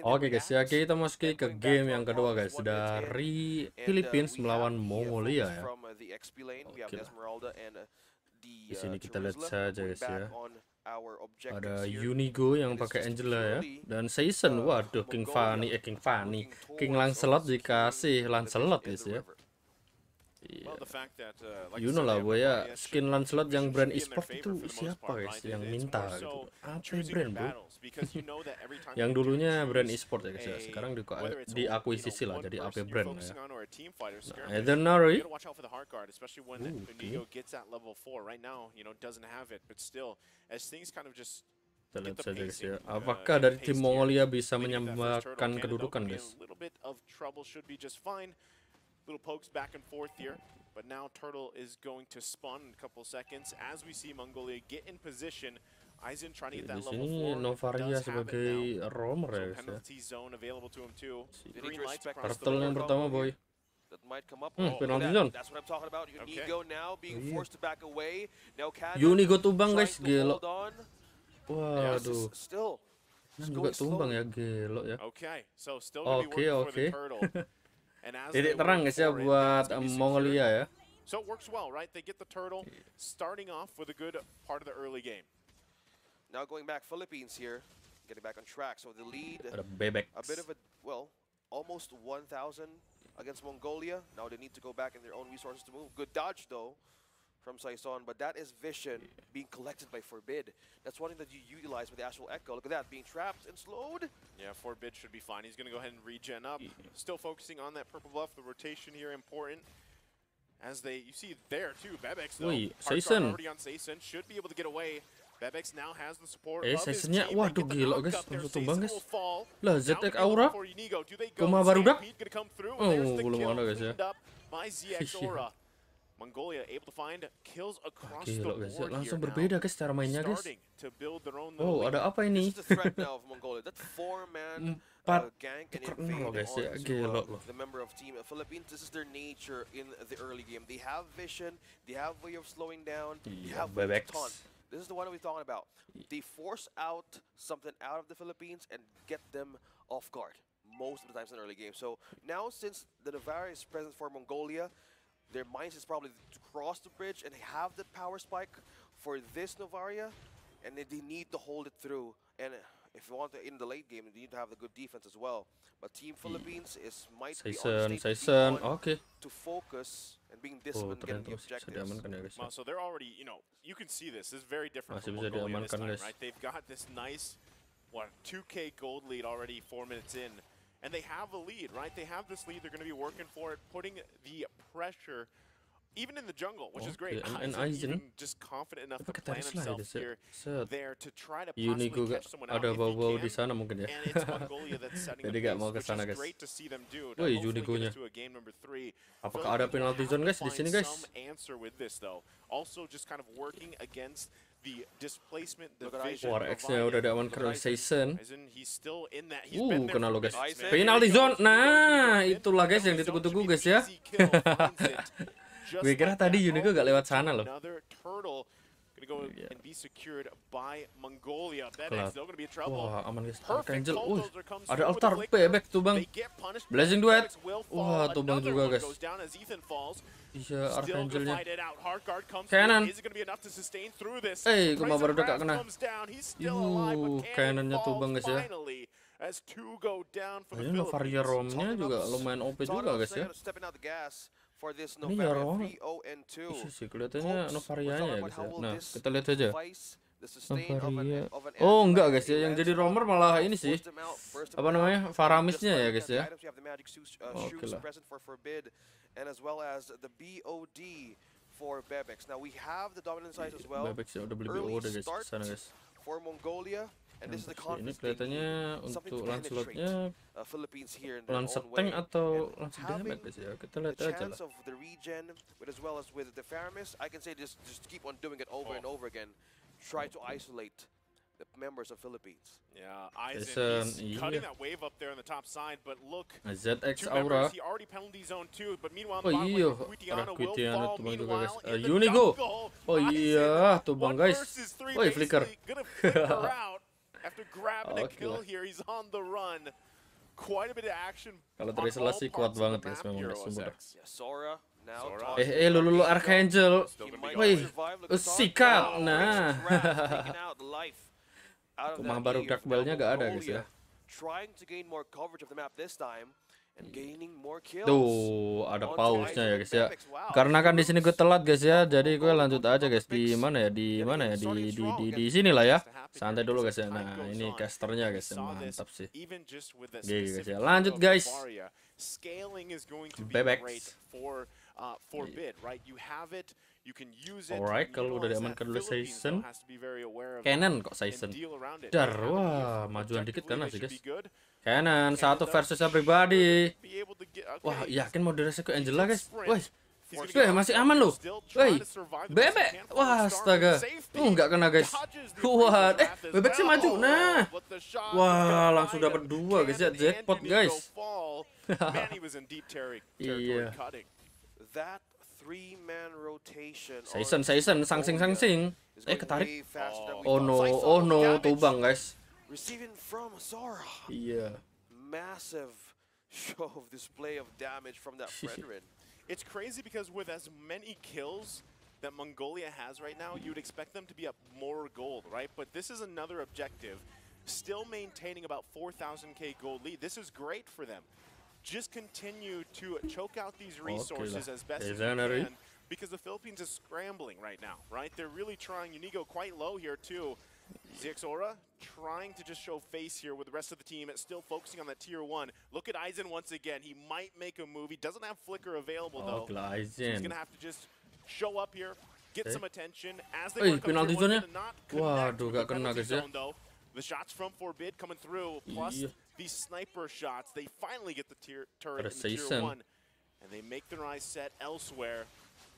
Oke guys ya, kita masuki ke game yang kedua guys, dari Philippines melawan Mongolia ya. Oke lah. Di sini kita lihat saja guys ya. Ada Unigo yang pakai Angela ya, dan Season, waduh King Lancelot dikasih Lancelot guys ya. You know lah boy ya, skin Lancelot yang brand e-sport itu siapa guys yang minta gitu? AP brand bro. Yang dulunya brand e-sport ya guys ya, sekarang diakuisisi lah jadi AP brand ya. Nah, Ethernary. Kita lihat saja guys ya, apakah dari tim Mongolia bisa menyamakan kedudukan guys? Little pokes back and forth here, but now Turtle is going to spawn in a couple seconds as we see Mongolia get in position. Aizen trying to get that level 4. Novaria sebagai roamer ya guys ya. Turtle yang pertama boy. Penalty zone. Unigo tumbang guys, gelo. Waduh. Juga tumbang ya, gelo ya. Oke. Titik terang guys ya buat Mongolia ya. So it works well, right? They get the turtle starting off with a good part of the early game. Now going back, Philippines here, getting back on track. So the lead, ada Bebek. A bit of a, well, almost 1,000 against Mongolia. Now they need to go back in their own resources to move. Good dodge though from Saison, but that is vision being collected by Forbid. That's one thing that you utilize with the Astral Echo. Look at that, being trapped and slowed. Yeah, Forbid should be fine. He's going to go ahead and regen up. Still focusing on that purple buff. The rotation here important. As you see there too, Bebex though. Season already on Season, should be able to get away. Bebex now has the support of his Seasonnya, team. waduh gila guys, langsung tumbang guys. Lah ZX Aura, Kuma barudak. Oh, belum ada guys ya. Mongolia able to find kills across the board guys, langsung berbeda guys cara mainnya guys. Oh, ada apa ini? Empat loh guys ya, gila loh. The member of team Philippines, this is their nature in the early game. They have vision, they have way of slowing down, they have way to taunt. This is the one we're talking about. They force out something out of the Philippines and get them off guard most of the times in the early game. So now since the Navarre is present for Mongolia, their mindset is probably to cross the bridge and have that power spike for this Novaria, and they need to hold it through. And if you want to in the late game, you need to have the good defense as well. But Team Philippines might be on Season, to focus and being disciplined, getting the objectives. Well, so they're already, you can see this. This is very different from Mongolia this time, right? They've got this nice, 2K gold lead already 4 minutes in. And they have a lead, right? They have this lead. They're going to be working for it, putting the pressure, even in the jungle, which is great. And Aizen just confident enough to plan himself here, there to try to Unigo possibly catch someone out ada if bau-bau he di can. sana mungkin ya. And it's Mongolia that's setting Jadi the gak mau pace, ke which sana is guys. great to see them do. Woi, Unigonya. Apakah ada penalty zone guys di sini guys? Some answer with this though. Also just kind of working against the displacement, the vision. X-nya udah diamankan oleh Season. Kena kena lo guys. Penalty zone. Nah, itulah guys yang ditunggu-tunggu guys ya. Gue kira tadi Unigo gak lewat sana loh. Wah, aman guys. Archangel. Ada altar Bebek tuh bang. Blazing Duet. Wah, tumbang juga guys. Iya, Archangelnya. Cannon. Kuma baru udah gak kena. Cannonnya tumbang guys ya. Ini Novaria romnya juga lumayan OP juga guys ya. Ini ya rom. Sih, kelihatannya Novarianya ya guys ya. Nah, kita lihat aja. Novaria. Oh enggak guys ya, yang jadi roamer malah ini sih. Apa namanya? Faramisnya ya guys ya. Oke lah. And as well as the BOD for Bebex. Now we have the dominant side as well. Bebex ya udah beli BOD guys sana guys. For Mongolia, and this is the ini kelihatannya untuk Lancelotnya Lancelot atau Lancelot guys ya. Kita lihat aja lah. Of the regen, as well as with the Faramis, I can say just keep on doing it over and over again. Try to isolate the members of Philippines. Yeah, Aizen, he's cutting that wave up there on the top side, but look, ZX Aura. He already penalty zone too, but meanwhile, oh iya, Raquitiano tumbang juga guys. Unigo. Oh iya, tumbang guys. Woi, flicker. After grabbing a kill here, he's on the run. Quite a bit of action. Kalau terisolasi kuat banget guys memang Sumber. Lu Archangel. Wih, sikat. Nah. Kemah baru Dark Bell-nya gak ada guys ya. Trying to gain more coverage of the map this time and gaining more kills. Tuh, ada pause-nya ya guys ya. Karena kan di sini gue telat guys ya. Jadi gue lanjut aja guys di mana ya? Di sini lah ya. Santai dulu guys ya. Nah, ini casternya guys ya. Mantap sih. Gini guys ya. Lanjut guys. Bebek. Alright, kalau udah diamankan dulu season. Canon kok season. Dar, wah, majuan dikit kan sih guys. Canon, satu versusnya pribadi. Wah, yakin mau diresek ke Angela guys. Wih, masih aman loh. Wih, bebek. Wah, astaga. Nggak kena guys. Wah, bebek sih maju. Nah. Wah, langsung dapat 2 guys ya. Jackpot guys. Iya. That 3-man rotation. Season, sangsing. Ketarik. Oh no, tubang guys. Receiving from Zora. Iya. Massive show of display of damage from that brethren. It's crazy because with as many kills that Mongolia has right now, you'd expect them to be up more gold, right? But this is another objective. Still maintaining about 4,000k gold lead. This is great for them. Just continue to choke out these resources as best as you can, because the Philippines is scrambling right now, right? They're really trying. Unigo quite low here too. ZXORA trying to just show face here with the rest of the team. It's still focusing on that tier 1. Look at Aizen once again. He might make a move. He doesn't have flicker available though. So he's gonna have to just show up here, get some attention as they work up tier 1 and not connect with the penalty zone though. The shots from Forbid coming through, plus these sniper shots. They finally get the turret in tier 1, and they make their eyes set elsewhere.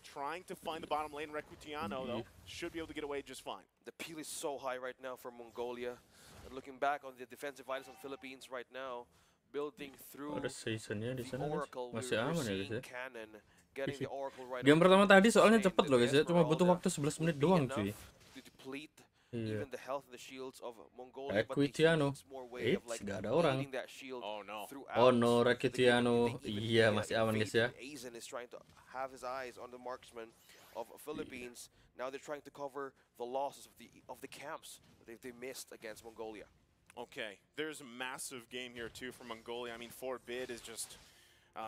Trying to find the bottom lane. Recutiano, though, should be able to get away just fine. The peel is so high right now for Mongolia. And looking back on the defensive items on Philippines right now, building through the Oracle, we're seeing Cannon getting the Oracle right. Game pertama tadi soalnya cepet loh guys ya, cuma butuh waktu 11 menit doang cuy. Even the health and the shields of Mongolia, Recutiano, gak ada orang. Oh no, Recutiano, iya masih aman guys ya. Aizen is trying to have his eyes on the marksman of Philippines. Now they're trying to cover the losses of the camps that they missed against Mongolia. Okay, there's a massive game here too for Mongolia. I mean, Forbid is just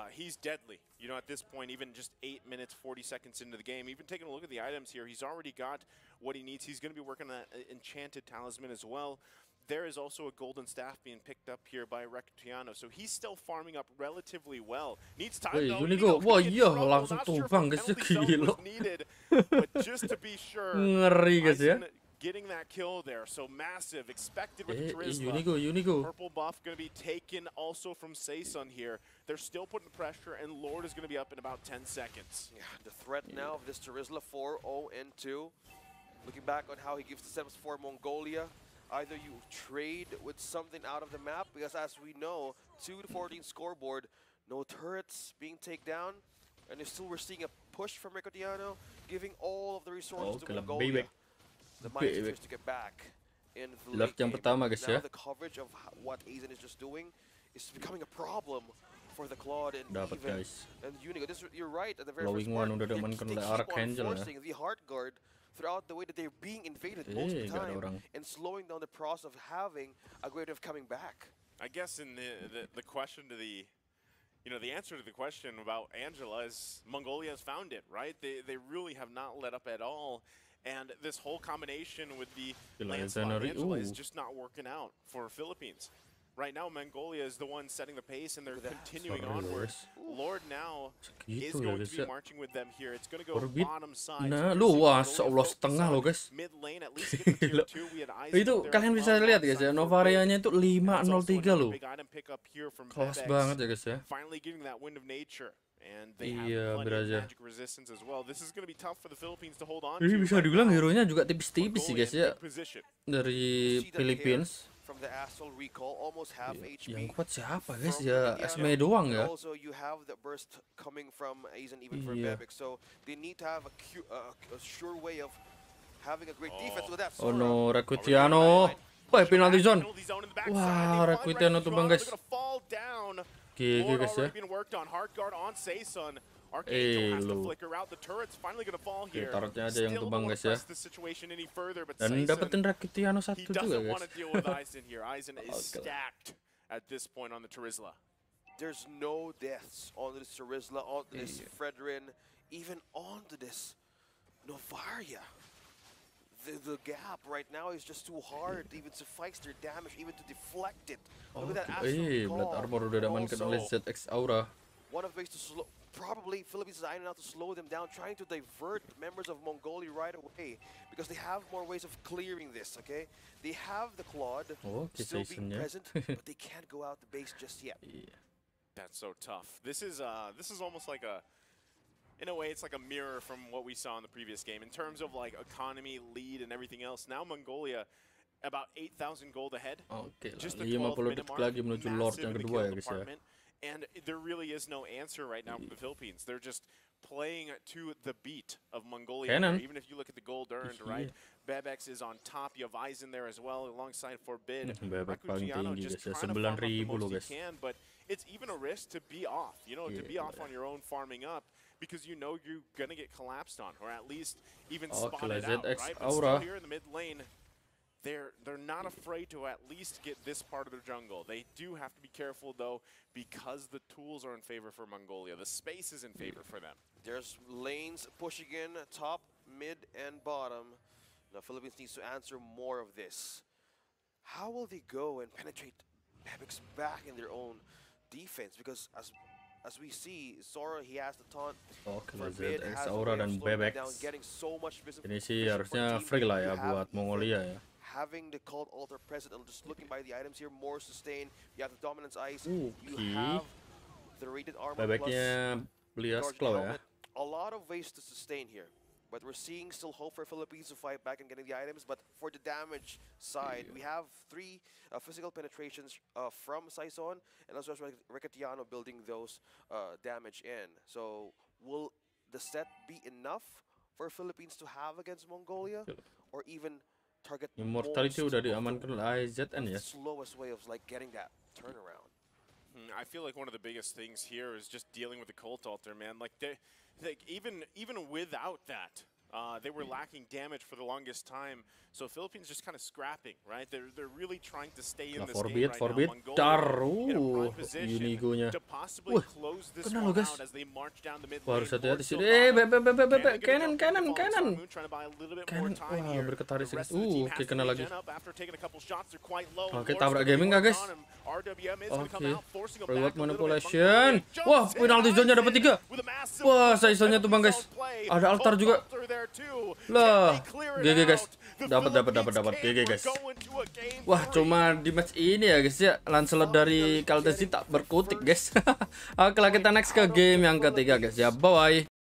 he's deadly. You know, at this point, even just 8 minutes, 40 seconds into the game, even taking a look at the items here, he's already got what he needs. He's going to be working on that enchanted talisman as well. There is also a golden staff being picked up here by Recutiano, so he's still farming up relatively well. Needs time though. Unigo, wah iya langsung tumbang guys ya, gila. But just to be sure, ngeri guys ya. Getting that kill there, so massive, expected with Charisma. Unigo. Purple buff going to be taken also from Seisun here. They're still putting pressure, and Lord is going to be up in about 10 seconds. Yeah, the threat now of this Charisma 4-0-2. Looking back on how he gives the setups for Mongolia, either you trade with something out of the map, because as we know, 2-14 scoreboard, no turrets being taken down, and still we're seeing a push from Recutiano, giving all of the resources to Mongolia. The mind is to get back in the late game. Now the coverage of what Aizen is just doing is becoming a problem for the Claude and even and Unigo. You're right at the very first part. They keep on forcing the hard guard throughout the way that they're being invaded most of the time and slowing down the process of having a great of coming back. I guess in the question to the the answer to the question about Angela is Mongolia has found it, right? They really have not let up at all. And this whole combination with the Lancelot Angela is just not working out for Philippines. Right now, Mongolia is the one setting the pace, and they're continuing onward. Lord now is going to be marching with them here. It's going to go bottom side. Nah, wah, seolah setengah loh guys. Mid lane, at least get the tier 2. We had itu kalian bisa lihat guys ya, Novarianya itu 503 loh. Kelas banget ya guys ya. Finally getting that wind of nature. And they have plenty of magic resistance as well. This is going to be tough for the Philippines to hold on to. Ini bisa dibilang hero-nya juga tipis-tipis sih guys ya. Dari Philippines. From the Astral Recall, almost half HP. Yang kuat siapa guys ya? SME doang ya. Also you have the burst coming from Aizen even for Bebek. So they need to have a sure way of having a great defense with that. Oh no, Recutiano. Wah, penalty zone. Wah, Rakuitiano tumbang guys. GG guys ya. Lo. Oke, turretnya aja yang tumbang guys ya. Dan dapetin Rakuitiano satu juga guys. There's no deaths on this Terizla, on this Fredrin, even onto this Novaria. The gap right now is just too hard to even suffice their damage, even to deflect it. Look at that absolute Blood armor udah diamankan oleh ZX Aura. One of the ways to slow, probably Philippines is eyeing out to slow them down, trying to divert members of Mongolia right away, because they have more ways of clearing this, okay? They have the Claude still being present, but they can't go out the base just yet. That's so tough. This is almost like a, in a way, it's like a mirror from what we saw in the previous game in terms of like economy, lead, and everything else. Now Mongolia about 8,000 gold ahead. Just the 12 minute mark, massive in the kill department, and there really is no answer right now for the Philippines. They're just playing to the beat of Mongolia. Even if you look at the gold earned, right? Bebex is on top. You have Eisen there as well, alongside Forbid. Rakuitiano just trying to farm up the most he can, but it's even a risk to be off. You know, to be off on your own farming up, because you know you're gonna get collapsed on, or at least even spotted out, right? But still here in the mid lane, they're not afraid to at least get this part of the jungle. They do have to be careful though, because the tools are in favor for Mongolia. The space is in favor for them. There's lanes pushing in top, mid, and bottom. The Philippines needs to answer more of this. How will they go and penetrate Bebex back in their own defense? Because as we see, Sora, he has the taunt. Forbid has Aura dan Bebex. Ini sih harusnya free lah ya buat Mongolia ya. Having the Cult Altar present and just looking by the items here, more sustain. You have the Dominance Ice. You have the rated armor Bebeknya beli Claw ya. A lot of ways to sustain here. But we're seeing still hope for Philippines to fight back and getting the items. But for the damage side, we have 3 physical penetrations from Saison, and also Rakuitiano building those damage in. So will the set be enough for Philippines to have against Mongolia, or even target Immortality udah diamankan oleh IZN ya. Slowest way of like getting that turnaround. I feel like one of the biggest things here is just dealing with the Cult Altar, man. Like even without that, they were lacking damage for the longest time. So Philippines just kind of scrapping, right? They're really trying to stay in this game right now. Mongolia in a prime position to possibly close this one out as they march down the mid lane. Harus hati-hati sini. Kanan. Wah, berketarik guys. Oke, kena lagi. Oke, tabrak gaming nggak guys? Oke, reward manipulation. Wah, penalty zone-nya dapat 3. Wah, Saisonnya tumbang guys. Ada altar juga. Lah, GG guys. Dapat GG guys. Wah, cuma di match ini ya guys ya, Lancelot dari Kasih tak berkutik guys. Oke lah, kita next ke game yang ketiga guys ya. Bye.